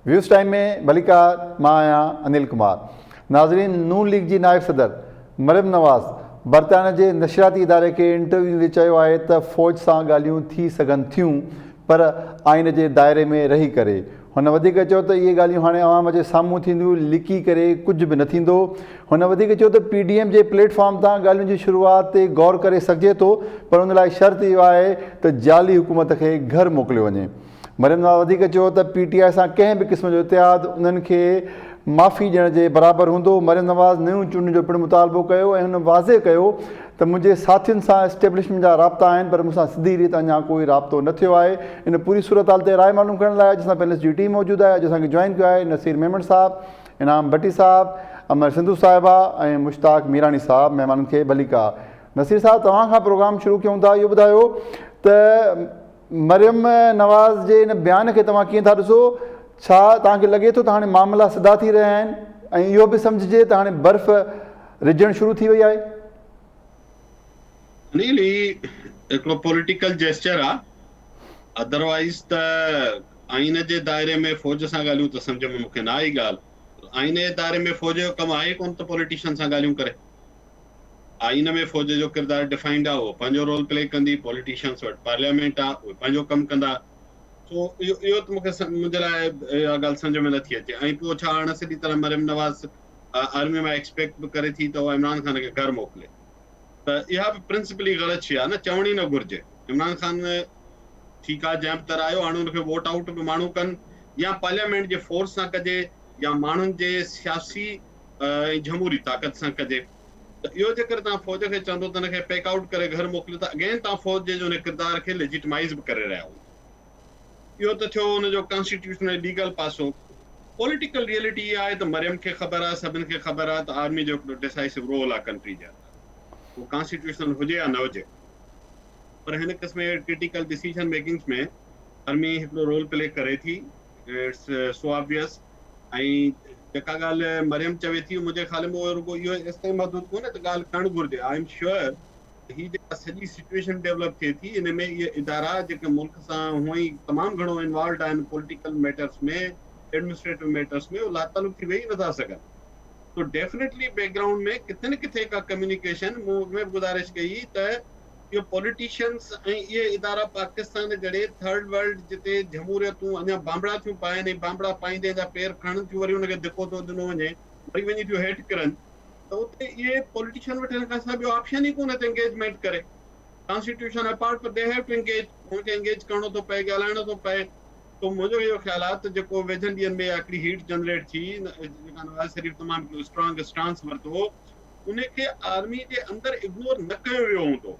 Views time में मलिका मां आहियां अनिल कुमार। नाज़रीन, नून लीग जी नायब सदर मरियम नवाज़ बरतानिया जे नशरियाती इदारे खे इंटरव्यू में चयो आहे त फ़ौज सां ॻाल्हियूं थी सघनि थियूं, पर आइन जे दायरे में रही करे। हुन वधीक चयो त इहे ॻाल्हियूं हाणे अवाम जे साम्हूं थींदियूं, लिकी करे कुझु बि न थींदो। हुन वधीक चयो त PDM जे प्लेटफॉर्म तां ॻाल्हियुनि जी शुरूआति ते गौर करे सघिजे थो, पर उन लाइ शर्त इहो आहे त जाली हुकूमत खे घर मोकिलियो वञे। मरियम नवाज़ वधीक चयो त PTI सां कंहिं बि क़िस्म जो इतिहाद उन्हनि खे माफ़ी ॾियण जे बराबरि हूंदो। मरियम नवाज़ नयूं चूंडुनि जो पिणु मुतालबो कयो ऐं हुन वाज़े कयो त मुंहिंजे साथियुनि सां एस्टेब्लिशमेंट जा राब्ता आहिनि, पर मूंसां सिधी रीति अञा कोई राब्तो न थियो आहे। इन पूरी सूरत हाल ते राय मालूम करण लाइ अॼु असां पैनलिस्ट जी टीम मौजूदु आहे। अॼु असांखे जॉइन कयो आहे नसीर मेमन साहब, इनाम भट्टी साहब, अमर सिंधु साहिबा ऐं मुश्ताक मीरानी साहब। महिमाननि खे भलीका। नसीर साहब, तव्हां खां प्रोग्राम शुरू कयूं था। इहो ॿुधायो त मरियम नवाज़ जे इन बयान खे तव्हां कीअं था ॾिसो? छा तव्हांखे लॻे थो त हाणे मामला सिधा थी रहिया आहिनि ऐं इहो बि सम्झिजे त हाणे बर्फ़ रिझणु शुरू थी वई आहे? अनिल, हिकिड़ो पॉलिटिकल जेस्चर आहे। अदरवाइज़ त आइन जे दायरे में फ़ौज सां ॻाल्हियूं त सम्झ में मूंखे न आई ॻाल्हि। आइन जे दायरे में फ़ौज जो कमु आहे कोन त पॉलिटिशियन सां ॻाल्हियूं करे। आइन में फ़ौज जो किरदारु डिफाइंड आहे, उहो पंहिंजो रोल प्ले कंदी। पॉलिटिशियंस वटि पार्लियामेंट आहे, उहे पंहिंजो कमु कंदा। सो इहो त मूंखे मुंहिंजे लाइ इहा ॻाल्हि सम्झ में नथी अचे। ऐं पोइ छा हाणे सॼी तरह मरियम नवाज़ आर्मी मां एक्सपेक्ट बि करे थी त उहा इमरान ख़ान खे घर मोकिले, त इहा बि प्रिंसिपली ग़लति शइ आहे न। चवणी न घुरिजे। इमरान ख़ान ठीकु आहे, जंहिं तरह आयो हाणे हुनखे वोट आउट बि माण्हू कनि, या पार्लियामेंट जे फोर्स सां कजे, या माण्हुनि जे सियासी ऐं जमहूरी ताक़त सां कजे। त इहो जेकर तव्हां फ़ौज खे चवंदो त हिनखे पैक आउट करे घर मोकिलियो, त अगेन तव्हां फ़ौज जे हुन किरदार खे लेजिटिमाइज़ बि करे रहिया आहियो। इहो त थियो हुनजो कॉन्स्टिट्यूशनल लीगल पासो। पॉलिटिकल रियलिटी इहा आहे त मरियम खे ख़बर आहे, सभिनि खे ख़बर आहे त आर्मी जो हिकिड़ो डिसाइसिव रोल आहे कंट्री जे अंदरि, उहो कॉन्स्टिट्यूशनल हुजे या न हुजे। पर हिन क़िस्म जे क्रिटिकल डिसीजन मेकिंग्स में आर्मी हिकिड़ो रोल प्ले करे थी। It's so obvious. ऐं जेका ॻाल्हि मरियम चवे थी, मुंहिंजे ख़्याल में उहो रुॻो इहो एसिताईं महदूद कोन्हे त ॻाल्हि करणु घुरिजे। आई एम श्योर ही जेका सॼी सिचुएशन डेवलप थिए थी, इन में इहे इदारा जेके मुल्क सां हूअं ई तमामु घणो इन्वॉल्व आहिनि पॉलिटिकल मैटर्स में, एडमिनिस्ट्रेटिव मैटर्स में, उहे लातालुक थी वेही नथा सघनि। तो डेफिनेटली बैकग्राउंड में किथे न किथे का कम्युनिकेशन मूं में गुज़ारिश कई त इहो पॉलिटिशियंस ऐं इहे इदारा पाकिस्तान जहिड़े थर्ड वर्ल्ड जिते जमहूरियतूं अञा बांबड़ा थियूं पाइनि, ऐं बांबड़ा पाईंदे जा पेर खणनि थियूं, वरी हुनखे धिको थो ॾिनो वञे, वरी वञी थियूं हेठि किरनि, त उते इहे पॉलिटिशियन वटि हिन खां सवाइ ॿियो ऑप्शन ई कोन्हे त एंगेजमेंट करे। कॉन्स्टिट्यूशन अपार्ट पर दे हैव टू एंगेज, हुनखे एंगेज करणो थो पए, ॻाल्हाइणो थो पए। तो मुंहिंजो इहो ख़्यालु आहे त जेको वेझनि ॾींहंनि में हिकिड़ी हीट जनरेट थी, जेका नवाज़ शरीफ़ तमामु स्ट्रॉन्ग स्टांस वरितो, उनखे आर्मी जे अंदरि इग्नोर न कयो वियो हूंदो।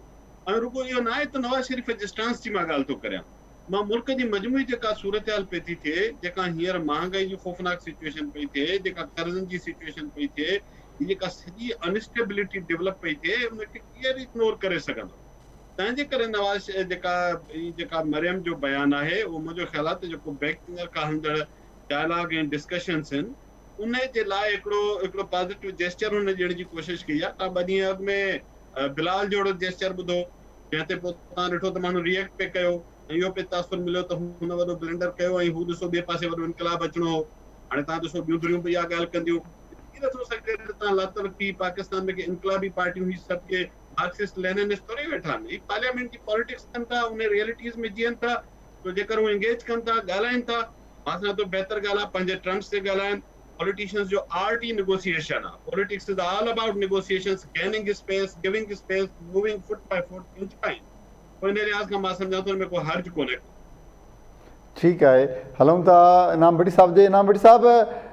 ऐं रुॻो इहो न आहे त नवाज़ शरीफ़ जे स्टांस जी मां ॻाल्हि थो करियां, मां मुल्क जी मजमूई जेका सूरत हाल पई थी थिए, जेका हींअर महांगाई जी ख़ौफ़नाक सिचुएशन पई थिए, जेका कर्ज़नि जी सिचुएशन पई थिए, जेका सॼी अनस्टेबिलिटी डेवलप पई थिए, उनखे केरु इग्नोर करे सघंदो? तंहिंजे करे नवाज़ जेका मरियम जो बयानु आहे, उहो मुंहिंजो ख़्यालु आहे त जेको बैक चैनल खां हलंदड़ डायलॉग ऐं डिस्कशन्स आहिनि, उन जे लाइ हिकिड़ो पॉज़िटिव जेस्चर हुन ॾियण जी कोशिशि कई आहे। तव्हां 2 ॾींहं अॻु में बिलाल जो जेस्चर ॿुधो, जंहिं ते पोइ तव्हां ॾिठो त माण्हू रिएक्ट पे कयो, ऐं इहो पे तासुर मिलियो त हुन वॾो ब्लेंडर कयो, ऐं हू ॾिसो ॿिए पासे वॾो इनकलाब अचिणो हो। हाणे तव्हां ॾिसो ॿियूं दुनियूं बि इहा ॻाल्हि कंदियूं। थी नथो सघे त तव्हां लातरकी पाकिस्तान में इनकलाबी पार्टियूं ही सभु के मार्क्सिस्ट लेनिनिस्ट थोरी वेठा आहिनि, ही पार्लियामेंट जी पॉलिटिक्स कनि था, उन रियलिटीज़ में जीअनि था। तो जेकर हू एंगेज कनि था, ॻाल्हाइनि था, मां सां त बहितर ॻाल्हि आहे पंहिंजे टर्म्स ते ॻाल्हाइनि। पॉलिटिशियंस जो आर्ट ई नेगोशिएशन आहे। Politics is all about negotiations, gaining space, giving space, moving foot by foot, inch by inch. तो इन लिहाज़ खां मां सम्झां थो हिन में कोई हर्ज कोन्हे। ठीकु आहे, हलूं था इनाम भट्टी साहब जे। इनाम भट्टी साहब,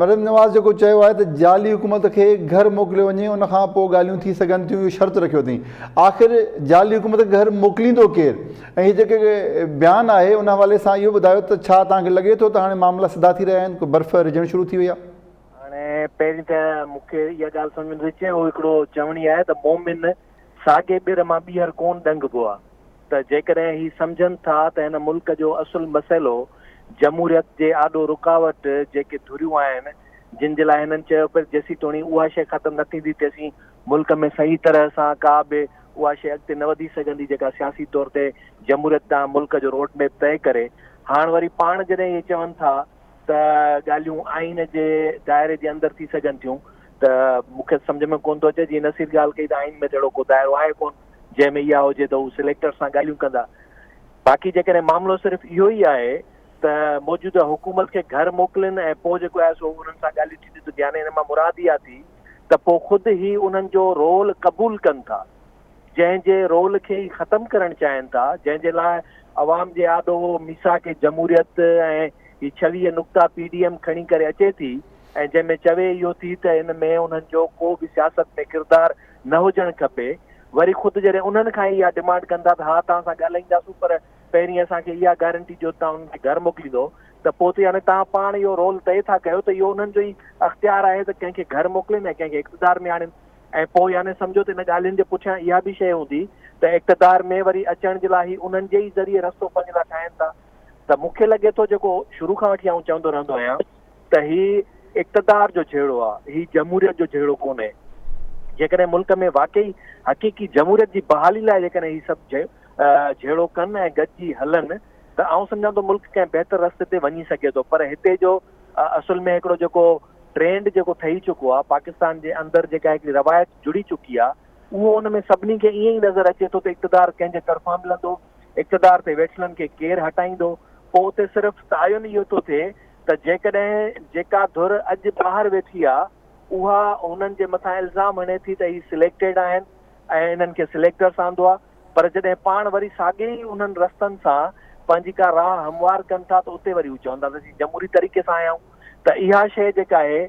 मरियम नवाज़ जेको चयो आहे त जाली हुकूमत खे घर मोकिलियो वञे, उनखां पोइ ॻाल्हियूं थी सघनि थियूं, इहो शर्त रखियो अथई। आख़िर जाली हुकूमत खे घर मोकिलींदो केरु? ऐं हीअ जेके बयानु आहे उन हवाले सां इहो ॿुधायो त छा तव्हांखे लॻे थो त हाणे मामला सिधा थी रहिया आहिनि, को बर्फ़ रिझणु शुरू थी वई आहे? हाणे पहिरीं त मूंखे इहा ॻाल्हि सम्झ में अचे, उहो हिकिड़ो चवणी आहे त मोमिन साॻे ॿिर मां ॿीहर कोन ॾंगबो आहे। त जेकॾहिं ही सम्झनि था त हिन मुल्क जो असुलु मसइलो जमहूरियत जे आॾो रुकावट जेके धुरियूं आहिनि, जिन जे लाइ हिननि चयो पियो जेसीं तोणी उहा शइ ख़तमु न थींदी तेसीं मुल्क में सही तरह सां का बि उहा शइ अॻिते न वधी सघंदी, जेका सियासी तौर ते जमहूरियत तां मुल्क जो रोड मैप तइ करे। हाणे वरी पाण जॾहिं इहे चवनि था त ॻाल्हियूं आइन जे दाइरे जे अंदरि थी सघनि थियूं। त मूंखे सम्झ में कोन थो अचे, जीअं नसीर ॻाल्हि कई त आइन में तहिड़ो को दाइरो आहे कोन जंहिंमें इहा हुजे त हू सिलेक्टर सां ॻाल्हियूं कंदा। बाक़ी जेकॾहिं मामिलो सिर्फ़ु इहो ई आहे त मौजूदा हुकूमत खे घर मोकिलिनि ऐं पोइ जेको आहे सो उन्हनि सां ॻाल्हियूं थींदियूं, त यानी हिन मां मुराद इहा थी त पोइ ख़ुदि ई उन्हनि जो रोल क़बूल कनि था, जंहिंजे रोल खे ई ख़तमु करणु चाहिनि था, जंहिंजे लाइ अवाम जे आॾो मीसाक जमूरियत ऐं ही 26 नुक़्ता PDM खणी करे अचे थी, ऐं जंहिंमें चवे इहो थी त हिन में उन्हनि जो को बि सियासत में किरदारु न हुजणु खपे। वरी ख़ुदि जॾहिं उन्हनि खां इहा डिमांड कंदा त हा तव्हां सां ॻाल्हाईंदासीं, पर पहिरीं असांखे इहा गारंटी ॾियो तव्हां उन्हनि खे घर मोकिलींदो, त पोइ त यानी तव्हां पाण इहो रोल तइ था कयो त इहो उन्हनि जो ई अख़्तियार आहे त कंहिंखे घर मोकिलीनि ऐं कंहिंखे इक़्तिदार में आणनि। ऐं पोइ यानी सम्झो त इन ॻाल्हियुनि जे पुठियां इहा बि शइ हूंदी त इक़्तिदार में वरी अचण जे लाइ उन्हनि जे ई ज़रिए रस्तो पंहिंजे लाइ ठाहिनि था। त मूंखे लॻे थो जेको शुरू खां वठी आउं चवंदो रहंदो आहियां त ही इक़्तिदार जो जहिड़ो आहे, ही जमूरियत जो जहिड़ो कोन्हे। जेकॾहिं मुल्क में वाकई हक़ीक़ी जमूरियत जी बहाली लाइ जेकॾहिं ही सभु जहिड़ो कनि ऐं गॾिजी हलनि त आउं सम्झां थो मुल्क कंहिं बहितर रस्ते ते वञी सघे थो। पर हिते जो असुल में हिकिड़ो जेको ट्रेंड जेको ठही चुको आहे, पाकिस्तान जे अंदरि जेका हिकिड़ी रवायत जुड़ी चुकी आहे, उहो उन में सभिनी खे ईअं ई नज़र अचे थो त इक़्तिदार कंहिंजे तरफ़ां मिलंदो, इक़्तिदार ते वेठलनि खे केरु हटाईंदो। पोइ उते सिर्फ़ु तायुन इहो थो थिए त जेकॾहिं जेका धुर अॼु ॿाहिरि वेठी आहे उहा उन्हनि जे मथां इल्ज़ाम हणे थी त ही सिलेक्टेड आहिनि ऐं इन्हनि खे सिलेक्टर्स आंदो आहे, पर जॾहिं पाण वरी साॻे ई उन्हनि रस्तनि सां पंहिंजी का राह हमवार कनि था त उते वरी हू चवंदा त असीं जमहूरी तरीक़े सां आया आहियूं। त इहा शइ जेका आहे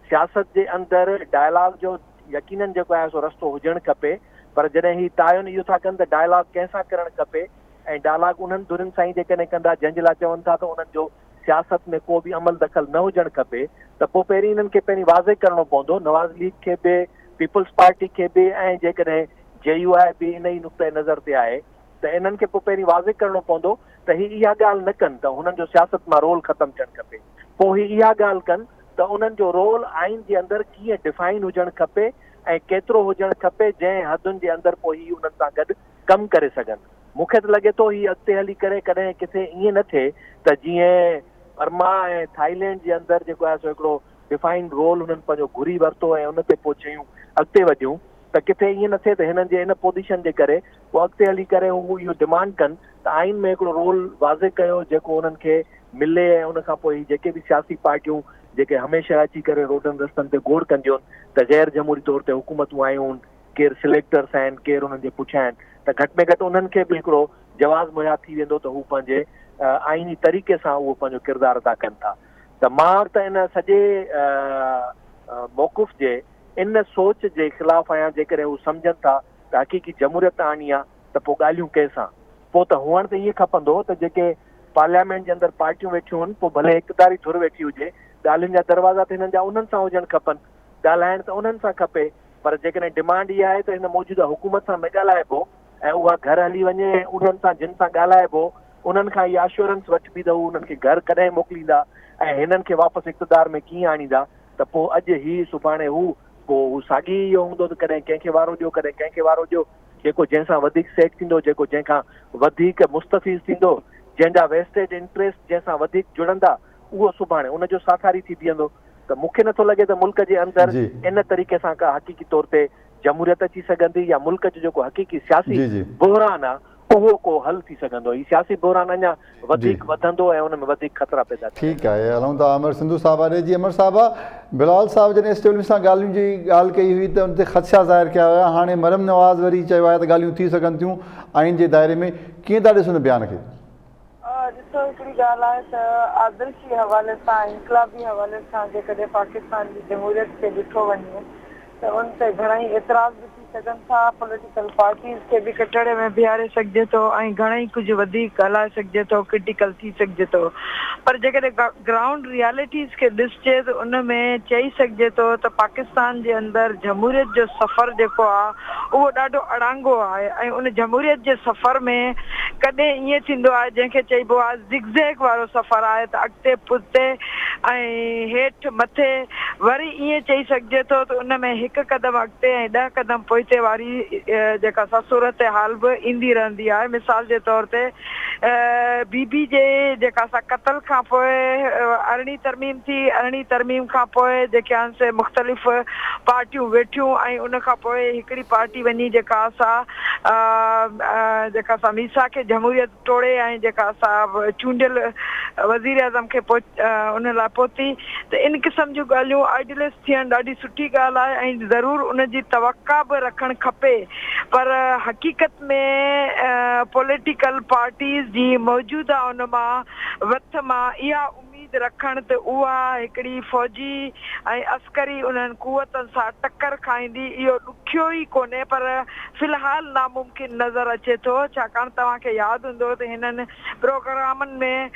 सियासत जे अंदरि डायलॉग जो यकीनन जेको आहे सो रस्तो हुजणु खपे, पर जॾहिं ही तायुन इहो था कनि त डायलॉग कंहिंसां करणु खपे ऐं डायलॉग उन्हनि धुरियुनि सां ई जेकॾहिं कंदा जंहिंजे लाइ चवनि था त उन्हनि जो सियासत में को बि अमल दख़ल न हुजणु खपे, त पोइ पहिरीं इन्हनि खे पहिरीं वाज़े करिणो पवंदो, नवाज़ लीग खे बि, पीपल्स पार्टी खे बि, ऐं जेकॾहिं JUI बि इन ई नुक़्ते नज़र ते आहे त इन्हनि खे पोइ पहिरीं वाज़े करिणो पवंदो त ही इहा ॻाल्हि न कनि त हुननि जो सियासत मां रोल ख़तमु थियणु खपे। पोइ ही इहा ॻाल्हि कनि त उन्हनि जो रोल आइन जे अंदरि कीअं डिफाइन हुजणु खपे ऐं केतिरो हुजणु खपे, जंहिं हदुनि जे अंदरि पोइ ही उन्हनि सां गॾु कमु करे सघनि। मूंखे त लॻे थो ही अॻिते हली करे कॾहिं किथे ईअं न थिए त जीअं बर्मा ऐं थाईलैंड जे अंदरि जेको आहे सो हिकिड़ो डिफाइंड रोल हुननि पंहिंजो घुरी वरितो ऐं उन ते पोइ शयूं अॻिते वधियूं, त किथे ईअं न थिए त हिननि जे इन पोज़ीशन जे करे पोइ अॻिते हली करे हू इहो डिमांड कनि त आइन में हिकिड़ो रोल वाज़े कयो जेको उन्हनि खे मिले, ऐं उन खां पोइ जेके बि सियासी पार्टियूं जेके हमेशह अची करे रोडनि रस्तनि ते गोड़ कंदियूं आहिनि त गैर जमहूरी तौर ते हुकूमतूं आयूं आहिनि, केरु सिलेक्टर्स आहिनि, केरु उन्हनि जे पुठियां आहिनि, त घटि में घटि उन्हनि खे बि हिकिड़ो जवाज़ मुहैया थी वेंदो त हू पंहिंजे आइनी तरीक़े सां उहो पंहिंजो किरदारु अदा कनि था। त मां त इन सॼे मौक़ुफ़ जे इन सोच जे ख़िलाफ़ु आहियां। जेकॾहिं हू सम्झनि था त हक़ीक़ी जमूरियत आणी आहे त पोइ ॻाल्हियूं कंहिंसां, पोइ त हुअणु त ईअं खपंदो त जेके पार्लियामेंट जे अंदरि पार्टियूं वेठियूं आहिनि पोइ भले इक़्तिदारी धुर वेठी हुजे, ॻाल्हियुनि जा दरवाज़ा त हिननि जा उन्हनि सां हुजणु खपनि, ॻाल्हाइण त उन्हनि सां खपे, पर जेकॾहिं डिमांड इहा आहे त हिन मौजूदा हुकूमत सां न ॻाल्हाइबो ऐं उहा घर हली वञे ऐं उन्हनि सां जिन सां ॻाल्हाइबो उन्हनि खां इहा एश्योरेंस वठबी त हू उन्हनि खे घर कॾहिं मोकिलींदा ऐं हिननि खे वापसि इक़्तिदार में कीअं आणींदा, त पोइ अॼु ही सुभाणे हू, पोइ हू साॻी इहो हूंदो त कॾहिं कंहिंखे वारो ॾियो कॾहिं कंहिंखे वारो ॾियो, जेको जंहिंसां वधीक सेट थींदो, जेको जंहिंखां वधीक मुस्तफ़ीज़ थींदो, जंहिंजा वेस्टेड इंट्रस्ट जंहिंसां वधीक जुड़ंदा, उहो सुभाणे उनजो साथारी थी बीहंदो। त मूंखे नथो लॻे त मुल्क जे अंदरि इन तरीक़े सां का हक़ीक़ी तौर ते जमूरियत अची सघंदी या मुल्क जो जेको हक़ीक़ी सियासी बहरान आहे उहो को हल थी सघंदो। ही सियासी बहरान अञा वधीक वधंदो ऐं उन में वधीक ख़तरा पैदा थींदा। ठीकु आहे, हलूं था अमर सिंधु साहब ॾे। जी अमर साहब, बिलावल साहब जॾहिं एस्टेब्लिश सां ॻाल्हियुनि जी ॻाल्हि कई हुई त उन ते ख़दशा ज़ाहिर कया हुआ, हाणे मरम नवाज़ वरी चयो आहे त ॻाल्हियूं थी सघनि थियूं आइन जे दायरे में, कीअं था ॾिसो हिन बयान खे? ॾिसो, हिकिड़ी ॻाल्हि आहे त आदर्शी हवाले सां, इनकलाबी हवाले सां जेकॾहिं पाकिस्तान जी जमहूरियत खे ॾिठो वञे त उन ते घणेई एतिराज़ बि थी सघनि था, पॉलिटिकल पार्टीज़ खे बि कटड़े में बीहारे सघिजे थो ऐं घणेई कुझु वधीक ॻाल्हाए सघिजे थो, क्रिटिकल थी सघिजे थो, पर जेकॾहिं ग्राउंड रियलिटीज़ खे ॾिसजे त उन में चई सघिजे थो त पाकिस्तान जे अंदरि जमहूरियत जो सफ़र जेको आहे उहो ॾाढो अड़ांगो आहे ऐं उन जमहूरियत जे सफ़र में कॾहिं ईअं थींदो आहे जंहिंखे चइबो आहे ज़िगज़ैग वारो सफ़र आहे, त अॻिते पुठिते ऐं हेठि मथे वरी ईअं चई सघिजे थो त उन में हिकु क़दम अॻिते ऐं 10 क़दम पोइते वारी जेका सा सूरत हाल बि ईंदी रहंदी आहे। मिसाल जे तौर ते बीबी जे जेका सा क़तल खां पोइ अरिड़हीं तरमीम थी। अरिड़हीं तरमीम खां पोइ जेके आहिनि से मुख़्तलिफ़ पार्टियूं वेठियूं ऐं उन खां पोइ हिकिड़ी पार्टी वञी जेका जेका सा मीसा खे जमहूरियत टोड़े ऐं जेका सा चूंडियल वज़ीर आज़म खे उन लाइ पहुती। त इन क़िस्म जूं ॻाल्हियूं आइडियलिस्ट थियणु ॾाढी सुठी ॻाल्हि आहे ऐं ज़रूरु उन जी तवक़ा बि रखणु खपे। पर हक़ीक़त में पॉलिटिकल पार्टीज़ जी मौजूदा उन मां वथ मां इहा उमेद रखणु त उहा हिकिड़ी फ़ौजी ऐं अस्करी उन्हनि कुवतनि सां टकर खाईंदी, इहो ॾुखियो ई कोन्हे पर फ़िलहाल नामुमकिन नज़र अचे थो। छाकाणि तव्हांखे यादि हूंदो त हिननि प्रोग्रामनि में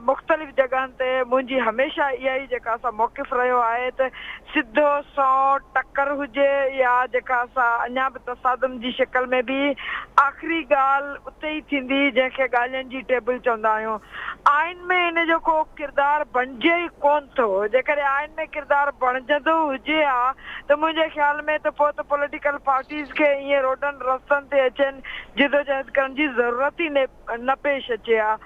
मुख़्तलिफ़ जॻहनि ते मुंहिंजी हमेशह इहा ई जेका सा मौक़िफ़ रहियो आहे त सिधो सौ टकर हुजे या जेका सा अञा बि तसादम जी शिकल में बि आख़िरी ॻाल्हि उते ई थींदी जंहिंखे ॻाल्हियुनि जी टेबल चवंदा आहियूं। आइन में इन जो को किरदारु बणिजे ई कोन थो। जेकॾहिं आइन में किरदारु बणिजंदो हुजे हा त मुंहिंजे ख़्याल में त पोइ त पॉलिटिकल पार्टीज़ खे ईअं रोडनि रस्तनि ते अचनि जिदोजहद करण जी ज़रूरत ई न पेश अचे हा।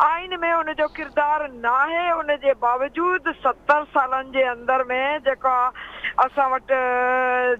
आइन में उनजो किरदारु न आहे, उन जे बावजूद 70 सालनि जे अंदर में जेका असां वटि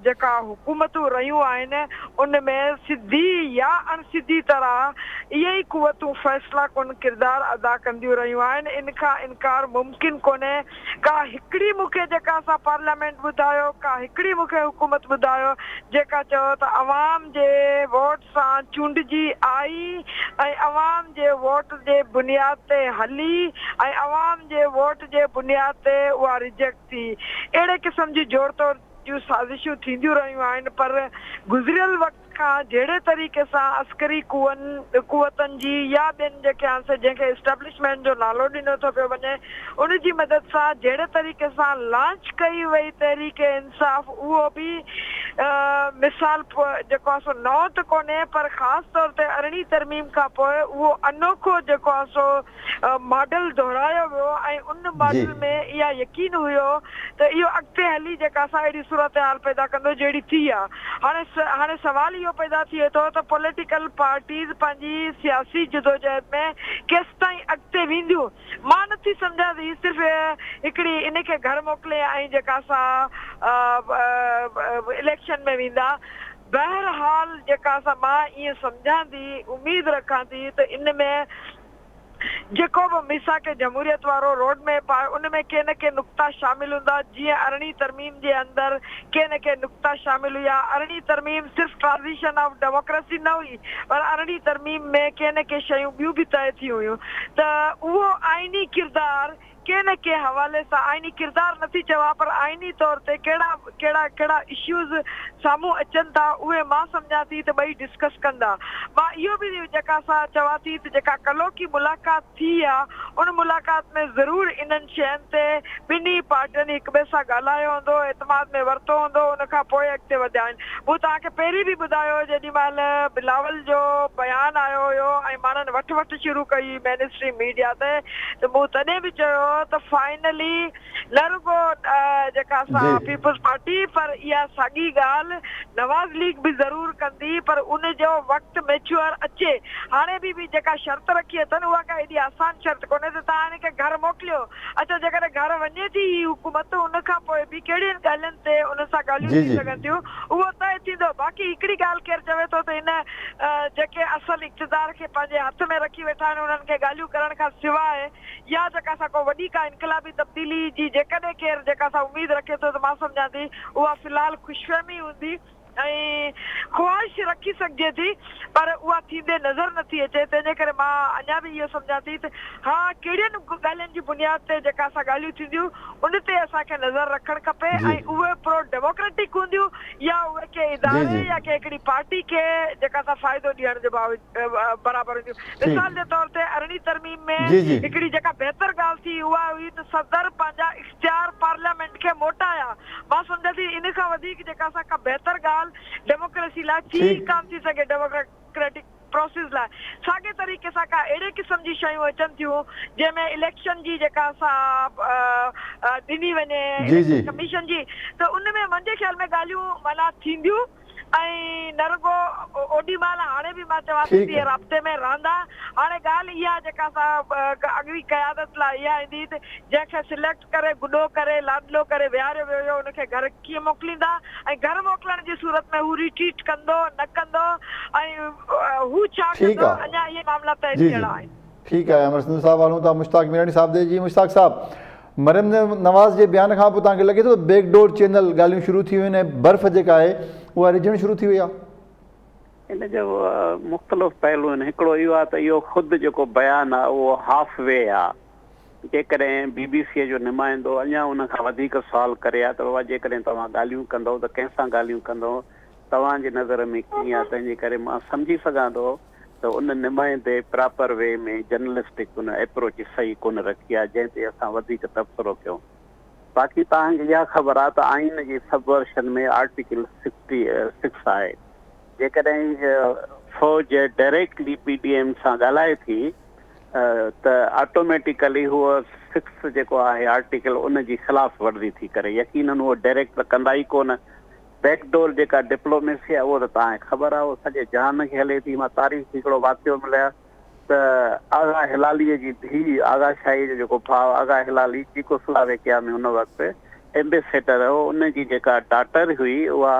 जेका हुकूमतूं रहियूं आहिनि उन में सिधी या अणसिधी तरह इहे ई कुवतूं फ़ैसिला कुन किरदारु अदा कंदियूं रहियूं आहिनि। इन खां इनकार मुमकिन कोन्हे। का हिकिड़ी मूंखे जेका असां पार्लियामेंट ॿुधायो, का हिकिड़ी मूंखे हुकूमत ॿुधायो जेका चयो त अवाम जे वोट सां चूंडिजी आई ऐं अवाम जे वोट जे बुनियाद ते हली ऐं अवाम जे वोट जे बुनियाद ते उहा रिजेक्ट थी। अहिड़े क़िस्म जी जोड़ तोड़ जूं साज़िशूं थींदियूं रहियूं आहिनि पर गुज़िरियल वक़्त खां जहिड़े तरीक़े सां अस्करी कुवतनि जी या ॿियनि जेके आहिनि जंहिंखे इस्टेब्लिशमेंट जो नालो ॾिनो थो पियो वञे उन जी मदद सां जहिड़े तरीक़े सां लॉन्च कई वई तहरीक इंसाफ़ उहो बि मिसाल जेको आहे सो नओं त कोन्हे पर ख़ासि तौर ते अरिड़हीं तरमीम खां पोइ उहो अनोखो जेको आहे सो मॉडल दोहिरायो वियो ऐं उन मॉडल में इहा यकीन हुयो त इहो अॻिते हली जेका असां अहिड़ी सूरत हाल पैदा कंदो जहिड़ी थी आहे। हाणे सवाल इहो पैदा थिए थो त पॉलिटिकल पार्टीज़ पंहिंजी सियासी जदोजहद में केसि ताईं अॻिते वेंदियूं। मां नथी सम्झां त हीअ सिर्फ़ु हिकिड़ी इनखे घर मोकिले ऐं जेका असां इलेक्शन में वेंदा। बहरहाल जेका असां मां ईअं सम्झां थी, उमेद रखां थी त इन में जेको बि मीसा के जमहूरियत वारो रोड मैप आहे उन में के न के नुक़्ता शामिल हूंदा। जीअं अरिड़हीं तरमीम जे अंदरि के न के नुक़्ता शामिल हुया। अरिड़हीं तरमीम सिर्फ़ु ट्रांज़िशन ऑफ डेमोक्रेसी न हुई पर अरिड़हीं तरमीम में के न के शयूं ॿियूं बि तय थी हुयूं त उहो आइनी किरदारु के न के हवाले सां आइनी किरदारु नथी चवां पर आइनी तौर ते कहिड़ा इश्यूज़ साम्हूं अचनि था उहे मां सम्झां थी त ॿई डिस्कस कंदा। मां इहो बि जेका असां चवां थी त जेका कल्ह की मुलाक़ात थी आहे उन मुलाक़ात में ज़रूरु इन्हनि शयुनि ते ॿिन्ही पार्टियुनि हिक ॿिए सां ॻाल्हायो हूंदो, एतमाद में वरितो हूंदो, उन खां पोइ अॻिते वधिया आहिनि। मूं तव्हांखे पहिरीं बि ॿुधायो जेॾी महिल बिलावल जो बयानु आयो हुयो ऐं माण्हुनि वठि शुरू कई मेन स्ट्रीम मीडिया ते त मूं तॾहिं बि चयो त फाइनली न रुगो जेका असां पीपल्स पार्टी पर इहा साॻी ॻाल्हि नवाज़ लीग बि ज़रूरु कंदी पर उन जो वक़्तु मैच्योर अचे। हाणे बि जेका शर्त रखी अथनि उहा का एॾी आसान शर्त कोन्हे त तव्हां हिनखे घर मोकिलियो। अच्छा जेकॾहिं घर वञे थी ही हुकूमत उन खां पोइ बि कहिड़ियुनि ॻाल्हियुनि ते उन सां ॻाल्हियूं थी सघनि थियूं उहो तय थींदो। बाक़ी हिकिड़ी ॻाल्हि केरु चवे थो त हिन जेके असल इक़्तिदार खे पंहिंजे हथ में रखी वेठा आहिनि उन्हनि खे ॻाल्हियूं करण खां सवाइ या जेका असां को वॾी का इनकलाबी तब्दीली जी जेकॾहिं केरु जेका असां उमेद रखे थो त मां सम्झां थी उहा फ़िलहाल ख़ुशफ़हमी हूंदी ऐं ख़्वाहिश रखी सघिजे थी पर उहा थींदे नज़र नथी अचे। तंहिंजे करे मां अञा बि इहो सम्झां थी त हा कहिड़ियुनि ॻाल्हियुनि जी बुनियाद ते जेका असां ॻाल्हियूं थींदियूं उन ते असांखे नज़र रखणु खपे ऐं उहे प्रो डेमोक्रेटिक हूंदियूं या उहे के इदारे या के हिकिड़ी पार्टी खे जेका असां फ़ाइदो ॾियण जे बराबरि हूंदियूं। मिसाल जे तौर ते अरिड़हीं तरमीम में हिकिड़ी जेका बहितर ॻाल्हि थी उहा हुई त सदर पंहिंजा इख्तियार पार्लियामेंट खे मोटाया। मां सम्झां थी इन खां वधीक जेका असां का बहितर ॻाल्हि डेमोक्रेसी लाइ थी कान थी सघे डेमोक्रेटिक प्रोसेस लाइ। साॻे तरीक़े सां का अहिड़े क़िस्म जी शयूं अचनि थियूं जंहिंमें इलेक्शन जी जेका असां ॾिनी वञे जी, जी। कमीशन जी, त उन में मुंहिंजे ख्याल में ॻाल्हियूं माना थींदियूं ऐं न रुगो ओॾी महिल हाणे बि मां चवां थी ठीकु आहे। राब्ते में रहंदा। हाणे ॻाल्हि इहा जेका असां अॻिली क़यादत लाइ इहा ईंदी त जंहिंखे सिलेक्ट करे गुॾो करे लाडलो करे विहारियो वियो हुयो उनखे घर कीअं मोकिलींदा ऐं घर मोकिलण जी सूरत में हू रिट्रीट कंदो न कंदो ऐं हू छा ठीकु कंदो, आहे। अञा इहे मामला तय जी, जी। थियणा आहिनि। ठीकु आहे, अमर सिंध साहब हलूं था मुश्ताक मीरानी साहब ॾे। जी मुश्ताक साहब, मरियम नवाज़ जे बयान खां पोइ तव्हांखे लॻे थो बैकडोर चैनल ॻाल्हियूं शुरू थी वियूं आहिनि, बर्फ़ जेका आहे उहा रिझणु शुरू थी वई आहे? इन जो मुख़्तलिफ़ पहलू आहिनि। हिकिड़ो इहो आहे त इहो ख़ुदि जेको बयानु आहे उहो हाफ वे आहे। जेकॾहिं BBC जो नुमाइंदो अञा उन खां वधीक सुवाल करे आहे त बाबा जेकॾहिं तव्हां ॻाल्हियूं कंदव त कंहिंसां ॻाल्हियूं कंदव, तव्हांजे नज़र में कीअं आहे, तंहिंजे करे मां सम्झी सघां थो त उन नुमाइंदे प्रॉपर वे में जर्नलिस्टिक उन अप्रोच सही कोन रखी आहे जंहिं ते असां वधीक तबसरो कयूं। बाक़ी तव्हांखे इहा ख़बर आहे त आइन जी सबवर्शन में आर्टिकल 66 आहे। जेकॾहिं फ़ौज डायरेक्टली PDM सां ॻाल्हाए थी त ऑटोमेटिकली हूअ 6 जेको आहे आर्टिकल उन जी ख़िलाफ़ वर्ज़ी थी करे, यकीनन उहो डायरेक्ट त कंदा ई कोन। बैकडोर जेका डिप्लोमेसी आहे उहो त तव्हांखे ख़बर आहे उहो सॼे जहान खे हले थी। मां तारीख़ हिकिड़ो वाक़ियो मिलिया त आगा हिलालीअ जी धीउ आगा शाही जो जेको भाउ आगा हिलाली चीकोस्लोवाकिया में उन वक़्तु एम्बेसेडर हो, उन जी जेका डॉटर हुई उहा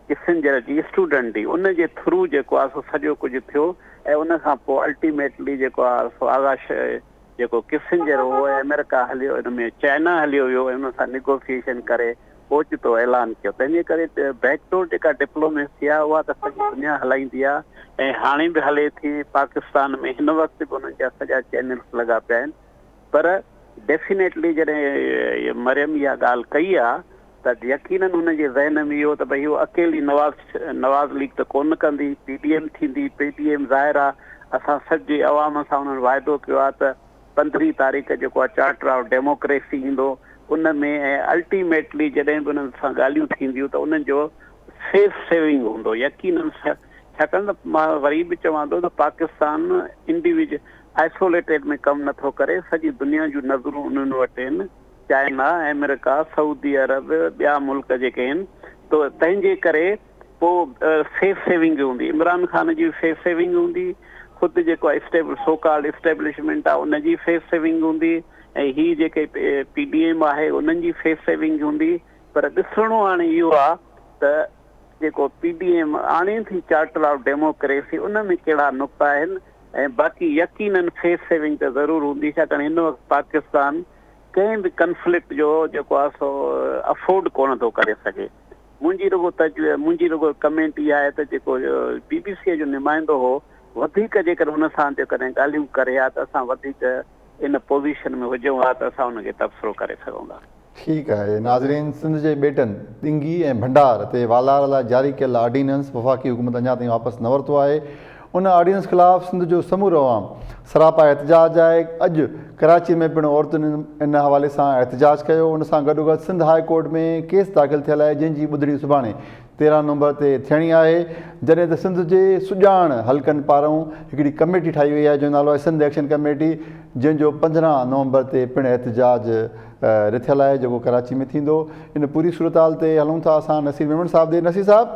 किसिंजर जी स्टूडेंट हुई। उन जे थ्रू जेको आहे सो सॼो कुझु थियो ऐं उन खां पोइ अल्टीमेटली जेको आहे सो आगा जेको किसिंजर हो अमेरिका हलियो, इन में चाइना हलियो वियो ऐं उन सां निगोसिएशन करे ओचितो ऐलान कयो। तंहिंजे करे बैकडोर जेका डिप्लोमेसी आहे उहा त सॼी दुनिया हलाईंदी आहे ऐं हाणे बि हले थी। पाकिस्तान में हिन वक़्तु बि उन्हनि जा सॼा चैनल्स लॻा पिया आहिनि। पर डेफिनेटली जॾहिं मरियम इहा ॻाल्हि कई आहे त यकीनन हुनजे ज़हन में इहो त भई उहो अकेली नवाज़ लीग त कोन कंदी, PDM थींदी। PDM ज़ाहिर आहे असां सॼे अवाम सां उन्हनि वाइदो कयो आहे त 15 तारीख़ जेको आहे चार्टर ऑफ डेमोक्रेसी ईंदो उन में ऐं अल्टीमेटली जॾहिं बि उन्हनि सां ॻाल्हियूं थींदियूं त उन्हनि जो सेफ सेविंग हूंदो यकीनन। छाकाणि त मां वरी बि चवां थो त पाकिस्तान इंडिविजुअल आइसोलेटेड में कमु नथो करे, सॼी दुनिया जूं नज़रूं उन्हनि वटि आहिनि, चाइना, अमेरिका, सऊदी अरब, ॿिया मुल्क जेके आहिनि। त तंहिंजे करे पोइ सेफ सेविंग हूंदी, इमरान ख़ान जी सेफ सेविंग हूंदी, ख़ुदि जेको सोकाल्ड इस्टेब्लिशमेंट आहे उनजी सेफ सेविंग हूंदी ऐं हीअ जेके PDM आहे उन्हनि जी सेफ सेविंग हूंदी। पर ॾिसणो हाणे इहो आहे त जेको PDM आणे थी चार्टर ऑफ डेमोक्रेसी उन में कहिड़ा नुक़्ता आहिनि ऐं बाक़ी यकीनन सेफ सेविंग त ज़रूरु हूंदी। छाकाणि हिन वक़्तु पाकिस्तान कंहिं बि कंफ्लिक्ट जो जेको आहे सो अफोर्ड कोन थो करे सघे। मुंहिंजी रुगो कमेंट इहा आहे त जेको BBC जो नुमाइंदो हो वधीक जेकर हुन सां जेकॾहिं ॻाल्हियूं करे हा त असां वधीक इन पोज़ीशन में हुजूं हा त असां हुनखे तबसरो करे सघूं था। ठीकु आहे नाज़रीन, सिंध जे ॿेटनि टिंगी ऐं भंडार ते वालार लाइ जारी कयल ऑर्डिनेंस वफ़ाक़ी हुकूमत अञा ताईं वापसि न वरितो आहे। उन ऑर्डिनेंस ख़िलाफ़ु सिंध जो समूरो आवाम सरापा एहतजाज आहे। अॼु कराची में पिणु औरतुनि इन हवाले सां एहतजाज कयो। उन सां गॾोगॾु सिंध हाई कोर्ट में केस दाख़िल थियल आहे जंहिंजी ॿुधणी सुभाणे 13 नवंबर ते थियणी आहे। जॾहिं त सिंध जे सुॼाण हल्कनि पारां हिकिड़ी कमेटी ठाही वई आहे जो नालो आहे सिंध एक्शन कमेटी, जंहिंजो 15 नवंबर ते पिणु एहतजाज रिथियल आहे जेको कराची में थींदो। इन पूरी सूरताल ते हलूं था असां नसीर मेमन साहब ॾे। नसीर साहब,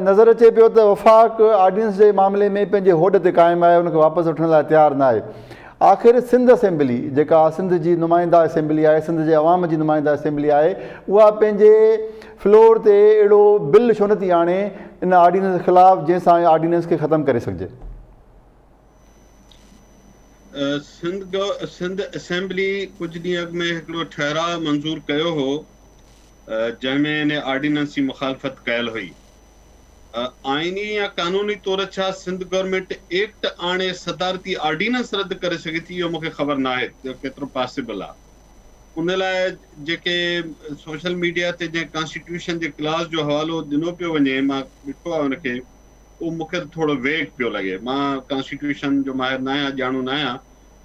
नज़र अचे पियो त वफ़ाक़ ऑर्डिनेंस जे मामले में पंहिंजे होड ते क़ाइमु आहे, उनखे वापसि वठण लाइ तयारु न आहे। आख़िर सिंध असेंबली जेका सिंध जी नुमाइंदा असेंबली आहे, सिंध जे अवाम जी नुमाइंदा असेंबली आहे, उहा पंहिंजे फ्लोर ते अहिड़ो बिल छो नथी आणे इन ऑर्डिनेंस जे ख़िलाफ़ु जंहिंसां ऑर्डिनेंस खे ख़तमु करे सघिजे? सिंध असेंबली कुझु ॾींहं अॻु में हिकिड़ो ठहराव मंज़ूर कयो हो जंहिंमें इन ऑर्डिनेंस जी मुखालफ़त कयल हुई। आइनी या कानूनी तौर छा सिंध गवर्नमेंट एक्ट आणे सदारती ऑर्डिनेंस रद्द करे सघे थी, इहो मूंखे ख़बर न आहे केतिरो पॉसिबल आहे। उन लाइ जेके सोशल मीडिया ते जंहिं कॉन्स्टिट्यूशन जे क्लास जो हवालो ॾिनो पियो वञे, मां ॾिठो आहे उनखे, उहो मूंखे थोरो वेग पियो लॻे। मां कॉन्स्टिट्यूशन जो माहिर न आहियां, ॼाणू न आहियां,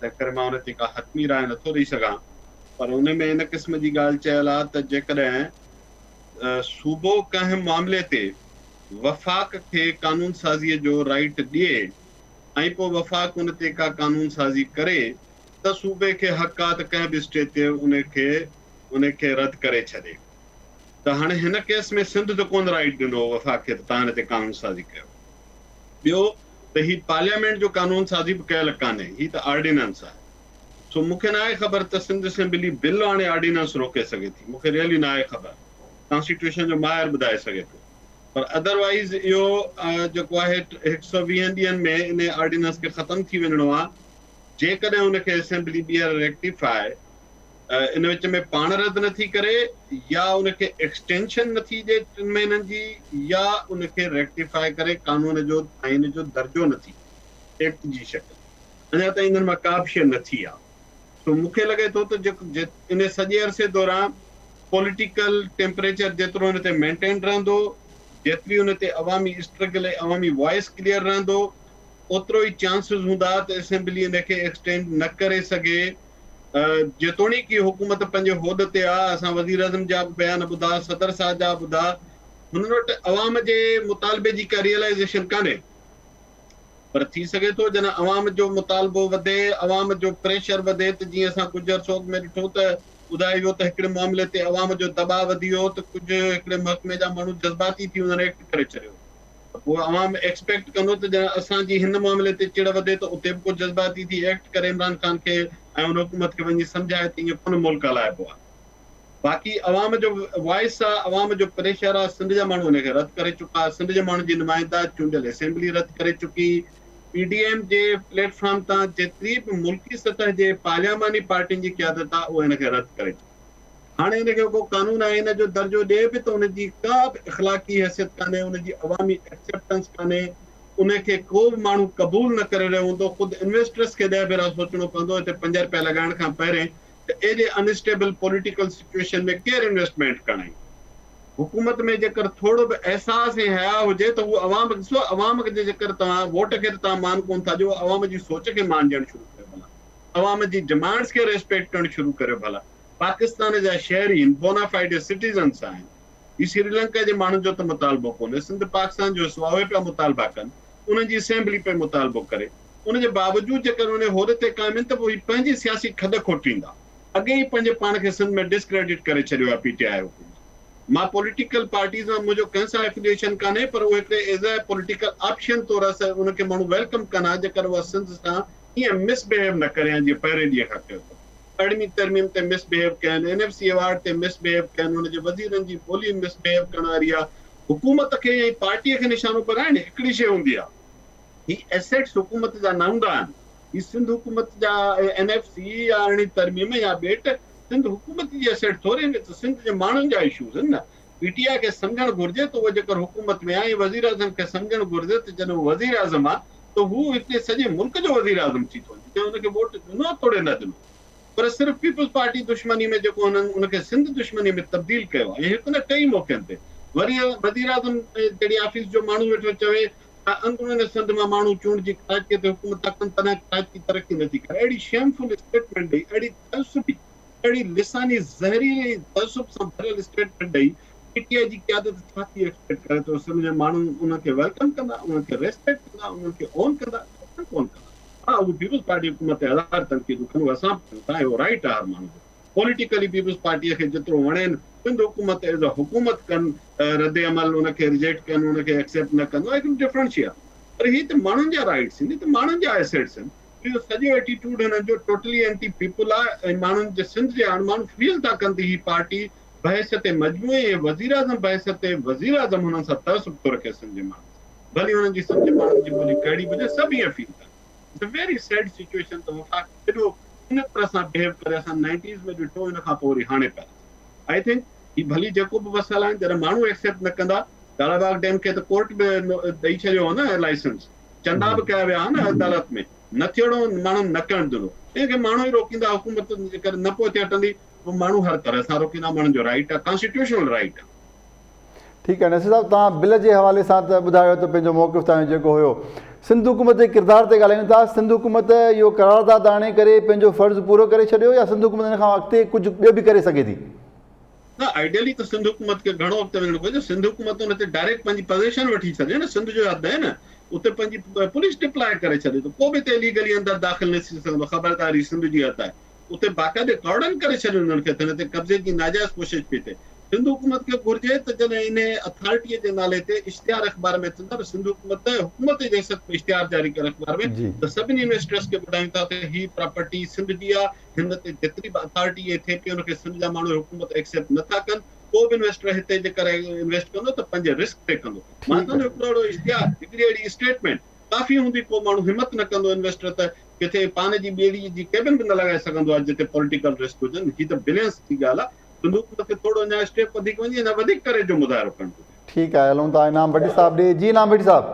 तंहिं करे मां उन ते का हतमी राय नथो ॾेई सघां। पर उन में इन क़िस्म जी ॻाल्हि चयल आहे त जेकॾहिं सूबो कंहिं मामले ते वफ़ाक़ खे कानून साज़ीअ जो राइट ॾिए ऐं पोइ वफ़ाक़ उन ते का कानून साज़ी करे त सूबे खे हक़ आहे त कंहिं बि स्टेज ते उनखे उनखे रद्द करे छॾे। त हाणे हिन केस में सिंध त कोन राइट ॾिनो वफ़ाक़ खे, तव्हां हिन ते कानून साज़ी कयो। ॿियो त ही पार्लियामेंट जो कानून साज़ी बि कयल कान्हे, ही त ऑर्डिनेंस आहे। सो मूंखे न आहे ख़बर त सिंध असेंबली बिल हाणे ऑर्डिनेंस रोके सघे थी, मूंखे रियली न आहे ख़बर, कॉन्स्टिट्यूशन जो माहिर ॿुधाए सघे थो। पर अदरवाइज़ इहो जेको आहे 120 ॾींहंनि में इन ऑर्डिनेंस खे ख़तम थी वञिणो आहे। जेकॾहिं हुनखे असेंबली ॿीहर रेक्टिफाए इन विच में पाण रद्द नथी करे, या उनखे एक्सटेंशन नथी ॾिए 3 महीननि जी, या उनखे रेक्टिफाए करे कानून जो आइन जो दर्जो नथी एक्ट जी शक्ल। अञा ताईं इन्हनि मां का बि शइ न थी आहे। तो मूंखे लॻे थो त इन सॼे अरसे दौरान पॉलिटिकल टेम्परेचर जेतिरो हिन ते मेंटेन रहंदो, जेतिरी हुन ते अवामी स्ट्रगल ऐं अवामी वॉइस क्लियर रहंदो, ओतिरो ई चांसिस हूंदा त असेंबली इनखे एक्सटेंड न करे सघे। जेतोणीकि हुकूमत पंहिंजे होद ते आहे, असां वज़ीर आज़म जा बि बयान ॿुधा, सदर साहब जा ॿुधा, हुननि वटि अवाम जे मुतालबे जी का रियलाइज़ेशन कान्हे। पर थी सघे थो जॾहिं अवाम जो मुतालबो वधे, अवाम जो प्रेशर वधे, त जीअं असां गुजर शोक में ॾिठो त ॿुधायो वियो त हिकिड़े मामले ते अवाम जो दबाव वधी वियो त कुझु हिकिड़े महकमे जा माण्हू जज़्बाती थी हुननि एक्ट करे छॾियो। पोइ अवाम एक्सपेक्ट कंदो त जॾहिं असांजी हिन मामले ते चिड़ वधे त उते बि कुझु जज़्बाती थी एक्ट करे इमरान ख़ान खे ऐं हुन हुकूमत खे वञी सम्झाए त ईअं कोन मुल्क हलाइबो आहे। बाक़ी अवाम जो वॉइस आहे, अवाम जो प्रेशर आहे, सिंध जा माण्हू हुनखे रद्द करे चुका, सिंध जे माण्हुनि जी नुमाइंदा चूंडियल असेंबली रद्द करे चुकी, पीडीएम जे प्लेटफॉर्म तां जेतिरी बि मुल्की सतह जे पार्लियामानी पार्टियुनि जी क़यादत आहे उहा हिनखे रद्द करे चुकी। हाणे हिनखे को कानून आहे हिन जो दर्जो ॾिए बि त हुनजी का बि इख़लाक़ी हैसियत कान्हे, हुनजी अवामी एक्सेप्टेंस कान्हे, उनखे को बि माण्हू क़बूल न करे रहियो हूंदो। ख़ुदि इन्वेस्टर्स खे 10 भेरा सोचणो पवंदो हिते 5 रुपया लॻाइण खां पहिरियों त एॾे अनस्टेबल पॉलिटिकल सिचुएशन में केरु इन्वेस्टमेंट करणई। हुकूमत में जेकर थोरो बि अहसास ऐं हया हुजे त उहो अवाम ॾिसो, अवाम जे जेकर तव्हां वोट खे तव्हां मान कोन था ॾियो, अवाम जी सोच खे मान ॾियणु शुरू कयो भला, अवाम जी डिमांड्स खे रेस्पेक्ट करणु शुरू करियो भला। पाकिस्तान जा शहरी बोनाफाइड सिटीज़न्स आहिनि, ही श्रीलंका जे माण्हुनि जो त मुतालबो कोन्हे, सिंध पाकिस्तान जो सुवावे पिया मुतालबा कनि, उन्हनि जी असेंबली पे मुतालबो करे, उनजे बावजूद जेकर उन होद ते क़ाइम आहिनि त पोइ पंहिंजी सियासी खद खोटींदा। अॻे ई पंहिंजे पाण खे सिंध में डिस्क्रेडिट करे छॾियो आहे पीटीआई हुकूमत। मां पॉलिटिकल पार्टीज़ सां मुंहिंजो कंहिं सां एफिलिएशन कान्हे, पर उहे हिकिड़े एज़ अ पॉलिटिकल ऑप्शन तौर सां उनखे माण्हू वेलकम कनि हा, जेकर उहा सिंध सां ईअं मिसबिहेव न करे जीअं पहिरें ॾींहं खां कयो। 18वीं तरमीम ते मिसबिहेव कयनि, एनएफसी अवार्ड ते मिसबिहेव कयनि, हुनजे वज़ीरनि जी ॿोली मिसबिहेव करण वारी आहे। हुकूमत खे ऐं पार्टीअ खे निशानो पर आहे न, हिकिड़ी शइ हूंदी आहे, ही एसेट्स हुकूमत जा न हूंदा आहिनि। ही सिंध हुकूमत जा एनएफसी या 18वीं तरमीम या ॿेट सिंध हुकूमत जी एसेट थोरे आहिनि, त सिंध जे माण्हुनि जा इशूज़ आहिनि न। पीटीआई खे सम्झणु घुरिजे त उहा जेकर हुकूमत में आहे, वज़ीर आज़म खे सम्झणु घुरिजे त जॾहिं वज़ीर आज़म आहे त हू हिते सॼे मुल्क जो वज़ीर आज़म थी थो वञे, हुनखे वोट ॾिनो तोड़े न ॾिनो। पर सिर्फ़ पीपल्स पार्टी दुश्मनी में जेको हुननि उनखे सिंध दुश्मनी में तब्दील कयो आहे, ऐं हिकु न कई मौक़नि ते वरी वज़ीर आज़म जहिड़ी ऑफिस जो माण्हू वेठो चवे अंदरूनी सिंध मां माण्हू चूंडजी कराची ते हुकूमत कनि, तॾहिं कराची तरक़ी नथी करे। अहिड़ी शेमफुल स्टेटमेंट ॾेई, अहिड़ी तसुबी, अहिड़ी लिसानी ज़हरीली तसुब सां भरियल स्टेटमेंट ॾेई पीटीआई जी क़यादत छा थी एक्सपेक्ट करे थो? सिंध जे माण्हू उनखे वेलकम कंदा, उनखे रेस्पेक्ट कंदा, उनखे ओन कंदा? कोन कंदा। हाँ, वो पीपल्स पार्टी हुकूमत ते हज़ार तनक़ीदूं कनि, हसां कंदा, उहो राइट आहे हर माण्हू जो। पॉलिटिकली पीपल्स पार्टीअ खे जेतिरो वणेनि, सिंध हुकूमत एज़ अ हुकूमत कनि, रद्द अमल उनखे रिजेक्ट कनि, उनखे एक्सेप्ट न कनि, हिकु डिफरेंट शइ आहे। पर ही त माण्हुनि जा राइट्स आहिनि, त माण्हुनि जा एसेट्स आहिनि। इहो सॼो एटीट्यूड हिननि जो टोटली एंटी पीपल आहे, ऐं माण्हुनि जे सिंध जे हाणे माण्हू फील था कनि त ही पार्टी बहसियत मजमूए ऐं वज़ीर आज़म बहसियत वज़ीर आज़म हुननि सां तसुब थो रखे सिंध जे माण्हू, भली हुननि जी सिंध जे माण्हुनि जी ॿोली कहिड़ी हुजे, सभु ईअं फील था। It's a very sad situation. त वफ़ाक़ हेॾो इन तरह सां बिहेव करे असां 90s में ॾिठो, हिन खां पोइ वरी हाणे पिया। आई थिंक ही भली जेको बि वसल आहिनि, जॾहिं माण्हू एक्सेप्ट न कंदा, कालाबाग डैम खे त कोर्ट बि ॾेई छॾियो हो न लाइसेंस, चंदा बि कया विया न अदालत में, न थियणो माण्हू न करणु ॾिनो, इनखे माण्हू ई रोकींदा। हुकूमत जेकर न पोइ हटंदी, पोइ माण्हू हर तरह सां रोकींदा, माण्हुनि जो राइट आहे, कॉन्स्टिट्यूशनल राइट आहे। ठीकु आहे नसीर साहिबु, तव्हां बिल जे हवाले सां त ॿुधायो त पंहिंजो मौक़िफ़ तव्हांजो जेको हुयो। सिंध हुकूमत जे किरदार ते ॻाल्हायूं था। सिंध हुकूमत इहो करारदाद आणे करे पंहिंजो फ़र्ज़ु पूरो करे छॾियो, या सिंध हुकूमत हिन खां अॻिते कुझु ॿियो बि करे सघे थी? न, आइडियली त सिंध हुकूमत खे घणो अॻिते वञणो घुरिजे। सिंध हुकूमत हुन ते डायरेक्ट पंहिंजी पोज़ीशन वठी छॾे न, सिंध जो हद आहे न, उते पंहिंजी पुलिस डिप्लॉय करे छॾे, त को बि हिते लीगली अंदरि दाख़िल न थी सघंदो, ख़बरदारी सिंध जी हद आहे। उते बाक़ाइदे कॉर्डन करे छॾियो उन्हनि खे त हिन ते कब्ज़े जी नाजाइज़ कोशिश पई थिए। सिंध हुकूमत खे घुर्जे त जॾहिं इन अथॉरिटीअ जे नाले ते इश्तिहार अख़बार में अचनि था, सिंध हुकूमत जे हैसियत इश्तिहार जारी करे अख़बार में, जी त सभिनी इन्वेस्टर्स खे ॿुधायूं था त ही प्रॉपर्टी सिंध जी आहे, हिन ते जेतिरी बि अथॉरिटी थिए पई उनखे सिंध जा माण्हू हुकूमत एक्सेप्ट नथा कनि। को बि इन्वेस्टर हिते जेकर इन्वेस्ट कंदो त पंहिंजे रिस्क ते कंदो। मां ठीकु आहे। हिकिड़ो अहिड़ो इश्तिहार, हिकिड़ी अहिड़ी स्टेटमेंट काफ़ी हूंदी, को माण्हू हिमत न कंदो इन्वेस्टर त किथे पान जी ॿेड़ी जी केबिन बि न लॻाए सघंदो आहे जिते पॉलिटिकल रिस्क हुजनि। ही त बिलियंस जी ॻाल्हि आहे। सिंध हुकूमत खे थोरो अञा स्टेप वधीक वञी अञा वधीक करे जो मुज़ाहिरो करणु घुरिजे। ठीकु आहे, हलूं था इनाम भट्टी साहब ॾे। जी इनाम भट्टी साहब।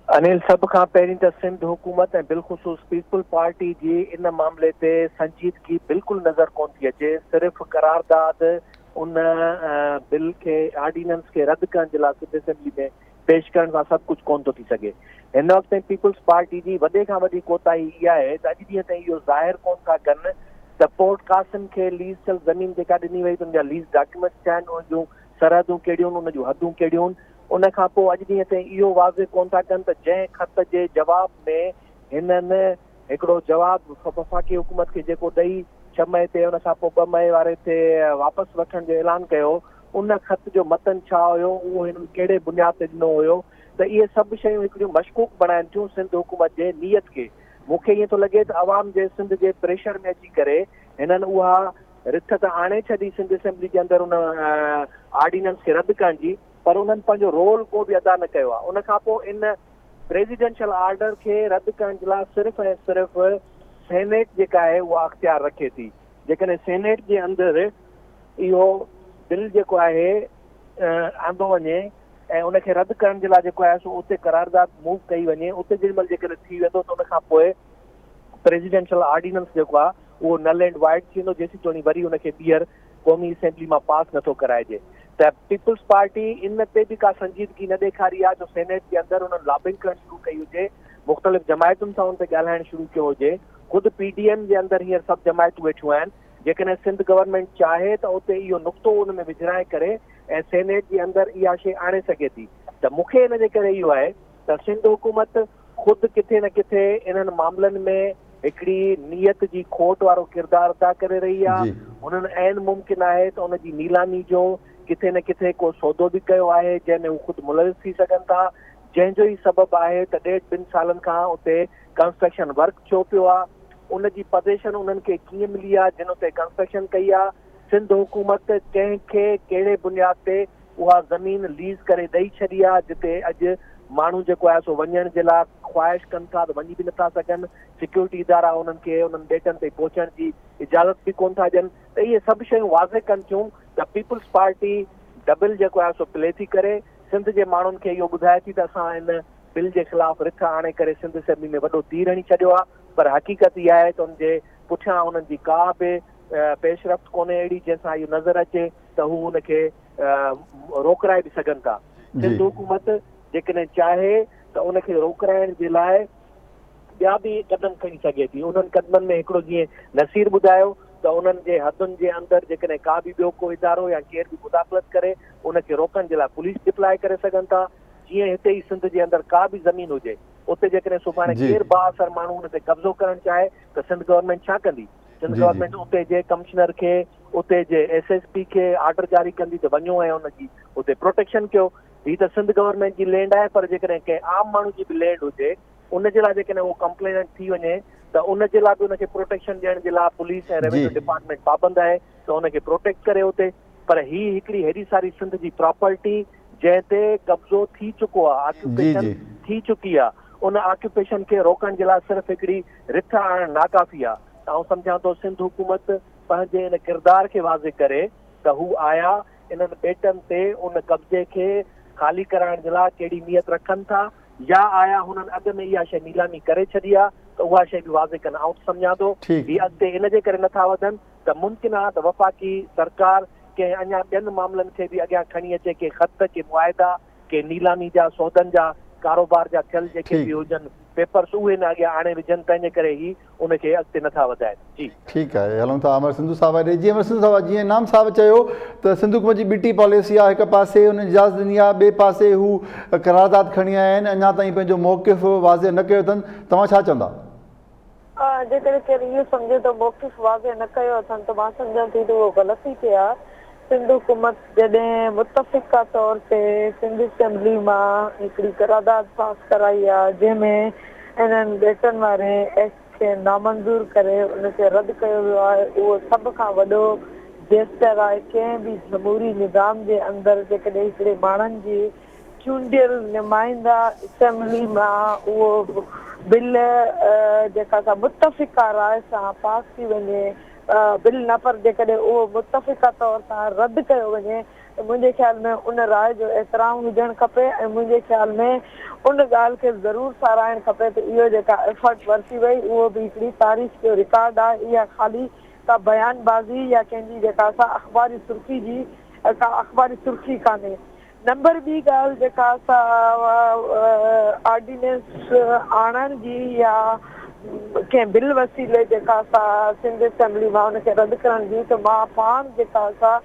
अनिल, सभ खां पहिरीं त सिंध हुकूमत ऐं बिलख़ुसूस पीपल पार्टी जी इन मामले ते संजीदगी बिल्कुलु नज़र कोन थी अचे। सिर्फ़ करारदाद उन बिल खे ऑर्डिनेंस खे रद्द करण जे लाइ सिंध असेंबली में पेश करण सां सभु कुझु कोन थो थी सघे। हिन वक़्तु पीपल्स पार्टी जी वॾे खां वॾी कोताही इहा आहे त अॼु ॾींहं ताईं इहो ज़ाहिर कोन था कनि त पोर्ट कासिम खे लीज थियल ज़मीन जेका ॾिनी वई उन जा लीज डॉक्यूमेंट्स छा आहिनि, उन जूं सरहदूं कहिड़ियूं आहिनि, उन जूं हदूं कहिड़ियूं आहिनि। उन खां पोइ अॼु ॾींहं ताईं इहो वाज़े कोन था कनि त जंहिं ख़त जे जवाब में हिननि हिकिड़ो जवाबु वफ़ाक़ी हुकूमत खे जेको ॾेई 6 मई ते उन खां पोइ 2 मई वारे ते वापसि वठण जो ऐलान कयो, उन ख़त जो मतन छा हुयो, उहो हिननि कहिड़े बुनियाद ते ॾिनो हुयो। त इहे सभु शयूं हिकिड़ियूं मशकूक बणाइनि थियूं सिंध हुकूमत जे नीयत खे। मूंखे ईअं थो लॻे त अवाम जे सिंध जे प्रेशर में अची करे हिननि उहा रिथ त आणे छॾी सिंध असेंबली जे अंदरि उन ऑर्डिनेंस खे रद्द करण जी, पर उन्हनि पंहिंजो रोल को बि अदा न कयो आहे। उन खां पोइ इन प्रेसिडेंशियल ऑर्डर खे रद्द करण जे लाइ सिर्फ़ु ऐं सिर्फ़ु सेनेट जेका आहे उहा अख़्तियार रखे थी। जेकॾहिं सेनेट जे अंदरि इहो बिल जेको आहे आंदो वञे ऐं उनखे रद्द करण जे लाइ जेको आहे सो उते करारदाद मूव कई वञे, उते जेॾीमहिल जेकॾहिं थी वेंदो त उन खां पोइ प्रेसिडेंशियल ऑर्डिनेंस जेको आहे उहो नल एंड वाइड थींदो, जेसीं ताईं वरी उनखे ॿीहर क़ौमी असेंबली मां पास नथो कराइजे। त पीपल्स पार्टी इन ते बि का संजीदगी न ॾेखारी आहे जो सेनेट जे अंदरि उन्हनि लॉबिंग करणु शुरू कई हुजे, मुख़्तलिफ़ जमायतुनि सां उन ते ॻाल्हाइणु शुरू कयो हुजे। ख़ुदि PDM जे अंदरि हींअर सभु जमायतूं वेठियूं आहिनि। जेकॾहिं सिंध गवर्नमेंट चाहे त उते इहो नुक़्तो उन में विझराए करे ऐं सेनेट जे अंदरि इहा शइ आणे सघे थी। त मूंखे इन जे करे इहो आहे त सिंध हुकूमत ख़ुदि किथे न किथे इन्हनि मामलनि में हिकिड़ी नियत जी खोट वारो किरदारु अदा करे रही आहे। हुननि ऐन मुमकिन आहे त उनजी नीलामी जो किथे न किथे को सौदो बि कयो आहे जंहिंमें हू ख़ुदि मुलविस थी सघनि था, जंहिंजो ई सबबु आहे त 1.5-2 सालनि खां उते कंस्ट्रक्शन वर्क थियो पियो आहे। उनजी पोज़ीशन उन्हनि खे कीअं मिली आहे जिन ते कंस्ट्रक्शन कई आहे। सिंध हुकूमत कंहिंखे कहिड़े बुनियाद ते उहा ज़मीन लीज़ करे ॾेई छॾी आहे जिते अॼु माण्हू जेको आहे सो वञण जे लाइ ख़्वाहिश कनि था त वञी बि नथा सघनि। सिक्योरिटी इदारा उन्हनि खे उन्हनि ॾेटनि ते पहुचण जी इजाज़त बि कोन था ॾियनि। त इहे सभु शयूं वाज़े कनि थियूं त पीपल्स पार्टी डबल जेको आहे सो प्ले थी करे सिंध जे माण्हुनि खे इहो ॿुधाए थी त असां इन बिल जे ख़िलाफ़ रिथ आणे करे सिंध असेंबली में वॾो तीर हणी छॾियो आहे। पर हक़ीक़त इहा आहे त उनजे पुठियां उन्हनि जी का बि पेशरफ़्त कोन्हे अहिड़ी जंहिंसां इहो नज़र अचे त हू उनखे रोकराए बि सघनि था। सिंध हुकूमत जेकॾहिं चाहे त उनखे रोकराइण जे लाइ ॿिया बि क़दम खणी सघे थी। उन्हनि क़दमनि में हिकिड़ो जीअं नसीर ॿुधायो त उन्हनि जे हदुनि जे अंदरि जेकॾहिं का बि ॿियो को इदारो या केर बि मुदाख़लत करे उनखे रोकण जे लाइ पुलिस डिप्लॉय करे सघनि था। जीअं हिते ई सिंध जे अंदरि का बि ज़मीन हुजे उते जेकॾहिं सुभाणे केरु बाअसर माण्हू उन ते कब्ज़ो करणु चाहे त सिंध गवर्नमेंट छा कंदी? सिंध गवर्नमेंट उते जे कमिश्नर खे उते जे SSP खे ऑर्डर जारी कंदी त वञो ऐं उनजी उते प्रोटेक्शन कयो। हीअ त सिंध गवर्नमेंट जी लैंड आहे, पर जेकॾहिं कंहिं आम माण्हू जी बि लैंड हुजे उन जे लाइ जेकॾहिं उहो कंप्लेनेंट थी वञे त उन जे लाइ बि उनखे प्रोटेक्शन ॾियण जे लाइ पुलिस ऐं रेवेन्यू डिपार्टमेंट पाबंद आहे त उनखे प्रोटेक्ट करे उते। पर हीअ हिकिड़ी हेॾी सारी सिंध जी प्रॉपर्टी जंहिं ते कब्ज़ो थी चुको आहे, ऑक्यूपेशन थी चुकी आहे, उन ऑक्यूपेशन खे रोकण जे लाइ सिर्फ़ु हिकिड़ी रिथ आणणु नाकाफ़ी आहे। ऐं सम्झां थो सिंध हुकूमत पंहिंजे इन किरदार खे वाज़े करे त हू आया इन्हनि ॿेटनि ते उन कब्ज़े खे ख़ाली कराइण जे लाइ कहिड़ी नियत रखनि था, या आया हुननि अॻु में इहा शइ नीलामी करे छॾी आहे त उहा शइ बि वाज़े कनि। ऐं सम्झां थो हीअ अॻिते इन जे करे नथा वधनि त मुमकिन आहे त वफ़ाक़ी सरकार कंहिं अञा ॿियनि मामलनि खे बि अॻियां खणी अचे, के ख़त, के मुआइदा, के नीलामी जा सौदनि जा कारोबार जा थियल जेके बि हुजनि पेपर्स उहे न अॻियां आणे विझनि, तंहिंजे करे ई उनखे अॻिते नथा वधाइनि। जी ठीकु आहे, हलूं था अमर सिंधु साहब ॾे। जी अमर सिंधु साहब, जीअं नाम साहब चयो त सिंध हुकूमत जी ॿिटी पॉलिसी आहे, हिकु पासे हुन इजाज़त ॾिनी आहे, ॿिए पासे हू करारदाद खणी आया आहिनि, अञा ताईं पंहिंजो मौक़िफ़ वाज़े न कयो अथनि। तव्हां छा चवंदा? जेकॾहिं केरु इहो सम्झे थो मौक़िफ़ वाज़े न कयो अथनि त मां सम्झां थी त उहो ग़लती ते आहे। सिंध हुकूमत जॾहिं मुतफ़िक़ा तौर ते सिंध असेंबली मां हिकिड़ी करारदाद पास कराई आहे जंहिंमें इन्हनि ॿेटनि वारे एक्ट खे नामंज़ूर करे उनखे रद्द कयो वियो आहे, उहो सभ खां वॾो जेस्टर आहे कंहिं बि जमहूरी निज़ाम जे अंदरि। जेकॾहिं हिकिड़े माण्हुनि जी चूंडियल नुमाइंदा असेंबली मां उहो बिल जेका सा मुतफ़िक़ा राय सां पास थी वञे, बिल न पर जेकॾहिं उहो मुतफ़िक़ा तौर सां रद्द कयो वञे त मुंहिंजे ख़्याल में उन राय जो एतिराम हुजणु खपे ऐं मुंहिंजे ख़्याल में उन ॻाल्हि खे ज़रूरु साराइणु खपे त इहो जेका एफर्ट वरिती वई उहो बि हिकिड़ी तारीख़ जो रिकॉर्ड आहे। इहा ख़ाली का बयानबाज़ी या कंहिंजी जेका असां अख़बारी सुर्खी जी का अख़बारी सुर्खी कान्हे। नंबर ॿी ॻाल्हि जेका असां ऑर्डिनेंस आणण जी या कंहिं बिल वसीले जेका असां सिंध असेंबली मां हुनखे रद्द करण जी, त मां पाण जेका असां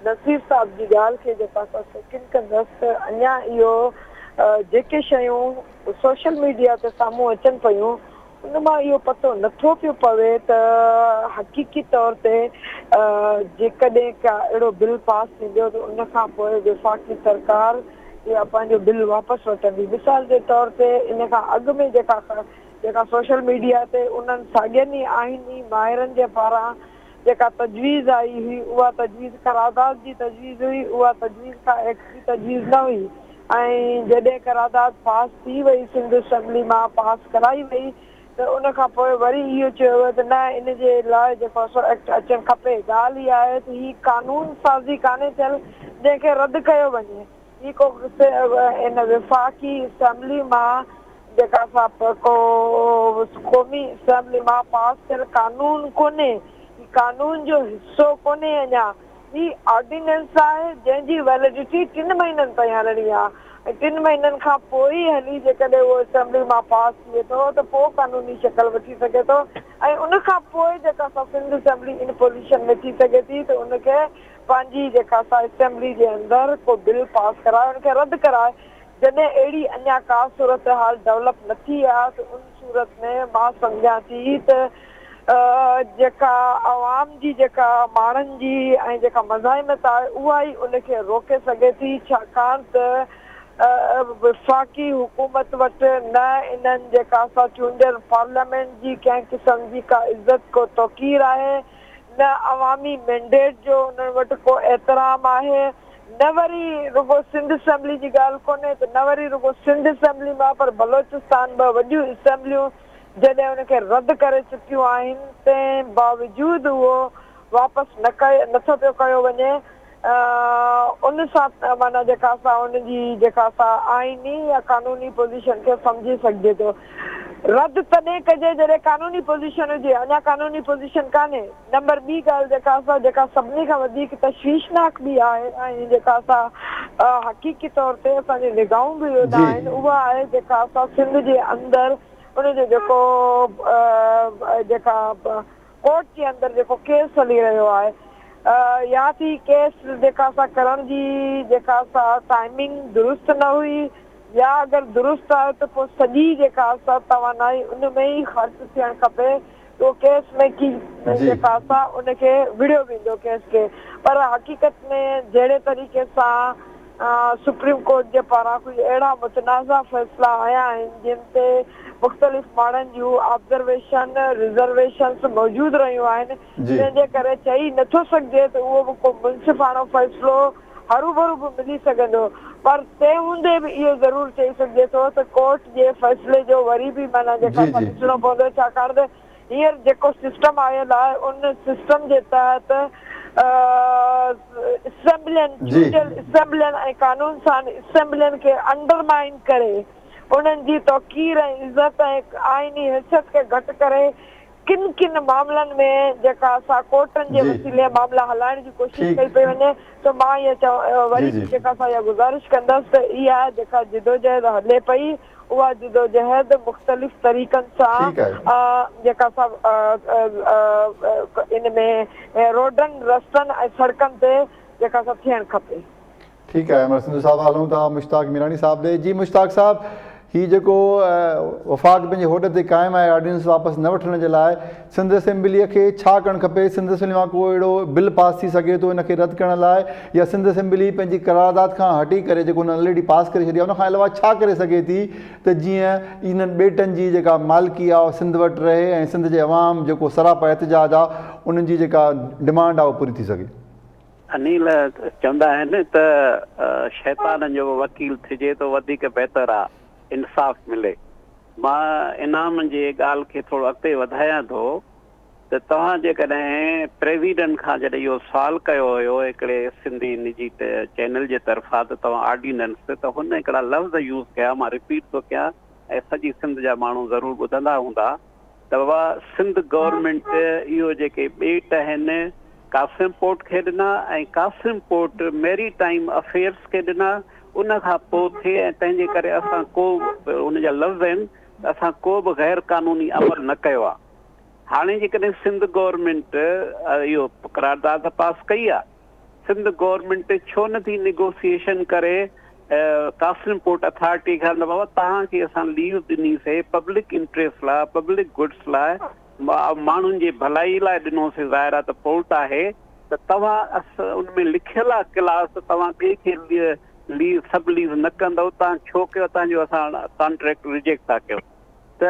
नसीर साहिब जी ॻाल्हि खे जेका असां यकीन कंदसि त अञा इहो जेके शयूं सोशल मीडिया ते साम्हूं अचनि पियूं उन मां इहो पतो नथो पियो पवे त हक़ीक़ी तौर ते जेकॾहिं का अहिड़ो बिल पास थींदो त उन खां पोइ वफ़ाक़ी सरकार या पंहिंजो बिल वापसि वठंदी। मिसाल जे तौर ते इन खां अॻु में जेका सोशल मीडिया ते उन्हनि साॻियनि ई आइनी माहिरनि जे पारां जेका तजवीज़ आई हुई उहा तजवीज़ करारदाद जी तजवीज़ हुई, उहा तजवीज़ का एक्ट जी तजवीज़ न हुई। ऐं जॾहिं करारदाद पास थी वई सिंध असेंबली मां पास कराई वई त उन खां पोइ वरी इहो चयो वियो त न इन जे लाइ जेको सो एक्ट अचणु खपे। ॻाल्हि इहा आहे त हीअ कानून साज़ी कान्हे थियल जंहिंखे रद्द कयो वञे। हीअ को इन वफ़ाक़ी असेंबली मां जेका असां को क़ौमी असेंबली मां पास थियल कानून कोन्हे, कानून जो हिसो कोन्हे। अञा ही ऑर्डिनेंस आहे जंहिंजी वैलिडिटी 3 महीननि ताईं हलणी आहे ऐं 3 महीननि खां पोइ ई हली जेकॾहिं उहो असेंबली मां पास थिए थो त पोइ कानूनी शक्ल वठी सघे थो ऐं उन खां पोइ जेका असां सिंध असेंबली इन पोज़ीशन में थी सघे थी त उनखे पंहिंजी जेका असां असेंबली जे अंदरि को बिल पास कराए उनखे रद्द कराए। जॾहिं अहिड़ी अञा का सूरत हाल डेवलप न थी आहे त उन सूरत में मां सम्झां थी त जेका आवाम जी जेका माण्हुनि जी ऐं जेका मज़ाहिमत आहे उहा ई उनखे रोके सघे थी। छाकाणि त वफ़ाक़ी हुकूमत वटि न इन्हनि जेका असां चूंडियल पार्लियामेंट जी कंहिं क़िस्म जी का इज़त को तौक़ीर आहे, न अवामी मैंडेट जो उन्हनि वटि को एतिराम आहे, न वरी रुगो सिंध असेंबली जी ॻाल्हि कोन्हे त न वरी रुगो सिंध असेंबली मां पर बलोचिस्तान ॿ वॾियूं असेंबलियूं जॾहिं उनखे रद्द करे चुकियूं आहिनि तंहिं बावजूदि उहो वापसि नथो पियो कयो वञे। उन सां माना जेका असां उनजी जेका असां आइनी या कानूनी पोज़ीशन खे सम्झी सघिजे थो। रद्द तॾहिं कजे जॾहिं कानूनी पोज़ीशन हुजे, अञा कानूनी पोज़ीशन कान्हे। नंबर ॿी ॻाल्हि जेका सभिनी खां वधीक तशवीशनाक बि आहे ऐं जेका असां हक़ीक़ी तौर ते असांजी निगाहूं बि वेंदा आहिनि उहा आहे जेका असां सिंध जे अंदरि उनजो जेको जेका कोर्ट जे अंदरि जेको केस हली रहियो आहे या थी केस जेका असां करण जी जेका असां टाइमिंग दुरुस्त न हुई या अगरि दुरुस्त आहे त पोइ सॼी जेका असां तवानाई उन में ई ख़र्च थियणु खपे तो केस में की जेका असां उनखे विड़ियो वेंदो केस खे। पर हक़ीक़त में जहिड़े तरीक़े सां सुप्रीम कोर्ट जे पारां कुझु अहिड़ा मुतनाज़ा फ़ैसिला आया आहिनि जिन ते मुख़्तलिफ़ माण्हुनि जूं ऑब्ज़र्वेशन रिज़र्वेशन्स मौजूदु रहियूं आहिनि जंहिंजे करे चई नथो सघिजे त उहो बि को मुंसिफ़ाणो फ़ैसिलो हरू भरू बि मिली सघंदो। पर तंहिं हूंदे बि इहो ज़रूरु चई सघिजे थो त कोर्ट जे फ़ैसिले जो वरी बि माना जेका ॾिसणो पवंदो छाकाणि त हींअर जेको सिस्टम आयल आहे उन सिस्टम जे तहत असेंबलियुनि ऐं कानून सां असेंबलियुनि खे अंडरमाइन करे उन्हनि जी तौक़ीर ऐं इज़त ऐं आइनी हैसियत खे घटि करे किन मामलनि में जेका असां कोर्टनि जे वसीले मामला हलाइण जी कोशिशि कई पई वञे त मां इहा वरी जेका असां इहा गुज़ारिश कंदसि त इहा जेका जिदोजहद हले पई उहा जिदोजहद मुख़्तलिफ़ तरीक़नि सां जेका असां इन में रोडनि रस्तनि ऐं सड़कनि ते जेका असां थियणु खपे। ठीकु आहे, सिंधु साहिबु हलूं था मुश्ताक मीरानी साहिब ॾे। जी मुश्ताक साहिबु, ही जेको वफ़ाक़ पंहिंजे होड ते क़ाइमु आहे ऑर्डिनेंस वापसि न वठण जे लाइ सिंध असेंबलीअ खे छा करणु खपे? सिंध असेंबली मां को अहिड़ो बिल पास थी सघे थो इन खे रद्द करण लाइ, या सिंध असेंबली पंहिंजी करारदाद खां हटी करे जेको हुन ऑलरेडी पास करे छॾी आहे उनखां अलावा छा करे सघे थी त जीअं इन्हनि ॿेटनि जी जेका मालिकी आहे सिंध वटि रहे ऐं सिंध जे अवाम जेको सरापा एहतिजाज आहे उन्हनि जी जेका डिमांड आहे उहा पूरी थी सघे? अनिल चवंदा आहिनि त शैतान जो वकील थिजे तो वधीक बहितर आहे इंसाफ़ मिले। मां इनाम जे ॻाल्हि खे थोरो अॻिते वधायां थो त तव्हां जेकॾहिं प्रेसिडेंट खां जॾहिं इहो सुवालु कयो हुयो हिकिड़े सिंधी निजी चैनल जे तरफ़ां त तव्हां ऑर्डिनेंस त हुन हिकिड़ा लफ़्ज़ यूज़ कया, मां रिपीट थो कयां ऐं सॼी सिंध जा माण्हू ज़रूरु ॿुधंदा हूंदा त उहा सिंध गवर्नमेंट इहो जेके ॿेट आहिनि कासिम पोर्ट खे ॾिना ऐं कासिम पोर्ट मेरी टाइम अफेयर्स खे ॾिना, उन खां पोइ थिए ऐं तंहिंजे करे असां को उन जा लफ़्ज़ आहिनि असां को बि गैर कानूनी अमल न कयो आहे। हाणे जेकॾहिं सिंध गवर्नमेंट इहो करारदाद पास कई आहे, सिंध गवर्नमेंट छो नथी निगोसिएशन करे कासिम पोर्ट अथॉरिटी खां बाबा तव्हांखे असां लीव ॾिनीसीं पब्लिक इंट्रस्ट लाइ, पब्लिक गुड्स लाइ, माण्हुनि जी भलाई लाइ ॾिनोसीं, ज़ाहिर आहे त पोर्ट आहे त तव्हां उन में लिखियल आहे क्लास तव्हां ॿिए खे लीव सब लीव न कंदव, तव्हां छो कयो? तव्हांजो असां कॉन्ट्रैक्ट रिजेक्ट था कयूं। त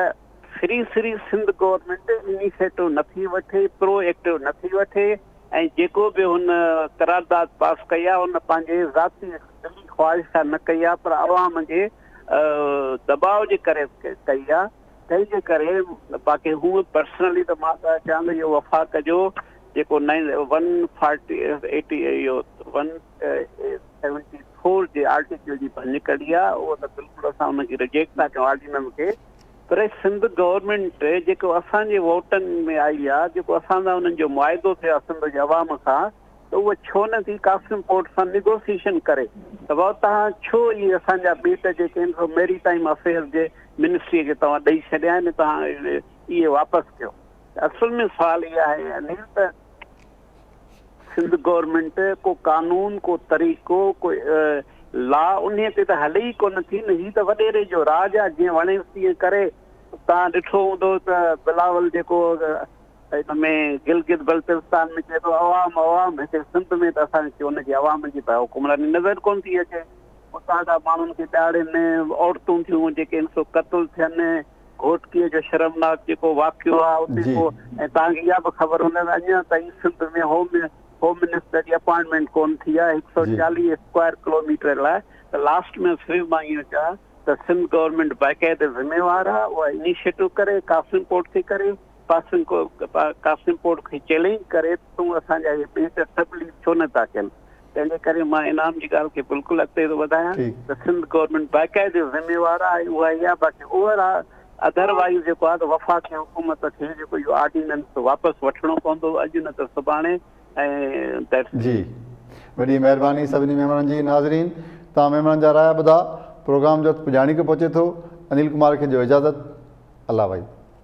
फ्री सिंध गवर्नमेंट इनिशिएटिव नथी वठे, प्रोएक्टिव नथी वठे ऐं जेको बि हुन करारदाद पास कई आहे हुन पंहिंजे ज़ाती दिली ख़्वाहिश सां न कई आहे पर अवाम जे दबाव जे करे कई आहे। तंहिंजे करे बाक़ी हूअं पर्सनली त मां त चवां थो इहो वफ़ाक़ जो जेको 174 जे आर्टिकल जी भञ कढी आहे उहो त बिल्कुलु असां हुनखे रिजेक्ट था कयूं ऑर्डिनेंस खे। पर सिंध गवर्नमेंट जेको असांजे वोटनि में आई आहे, जेको असांजा हुननि जो मुआइदो थियो आहे सिंध जे अवाम सां, त उहा छो नथी कासिम पोर्ट सां निगोसिएशन करे त भाउ तव्हां छो इहे असांजा ॿेट जेके आहिनि मेरी टाइम अफेयर जे मिनिस्ट्रीअ खे तव्हां ॾेई छॾिया आहिनि, तव्हां इहे वापसि कयो। असल में सुवाल इहा आहे अनिल त सिंध गवर्नमेंट को कानून को तरीक़ो को लॉ उन ते त हले ई कोन थी न, हीअ त वॾेरे जो राज आहे, जीअं वणेसि तीअं करे। तव्हां ॾिठो हूंदो त बिलावल जेको हिन में गिलगित बल्तिस्तान में चए थो अवाम हिते सिंध में त असांखे हुनजी अवाम जी त हुकुमरानी नज़र कोन थी अचे। उतां जा माण्हुनि खे ॾाढनि औरतूं थियूं जेके आहिनि सो क़तल थियनि, घोटकीअ जो शर्मनाक जेको वाक़ियो आहे उते को, ऐं तव्हांखे इहा बि ख़बर हूंदव अञा ताईं सिंध में होम मिनिस्टर जी अपॉइंटमेंट कोन थी आहे 140 स्क्वायर किलोमीटर लाइ। त लास्ट में सिर्फ़ु मां इहो चवां त सिंध गवर्नमेंट बाक़ाइदे ज़िम्मेवार आहे, उहा इनिशिएटिव करे कासिम पोर्ट खे करे कासिम पोर्ट खे चैलेंज करे तूं असांजा इहे ॿेट सभु लीव छो नथा कनि। तंहिंजे करे मां इनाम जी ॻाल्हि खे बिल्कुलु अॻिते थो वधायां त सिंध गवर्नमेंट बाक़ाइदे ज़िम्मेवार आहे, उहा इहा बाक़ी ओवर आहे। अदरवाइज़ जेको आहे त वफ़ाक़ी हुकूमत खे जेको इहो ऑर्डिनेंस वापसि वठिणो पवंदो अॼु न त सुभाणे। ऐं जी वॾी महिरबानी सभिनी महिमाननि जी। नाज़रीन तव्हां महिमाननि जा राय ॿुधा, प्रोग्राम जो पुॼाणी खे पहुचे थो। अनिल कुमार खे ॾियो इजाज़त। अल्लाह भाई।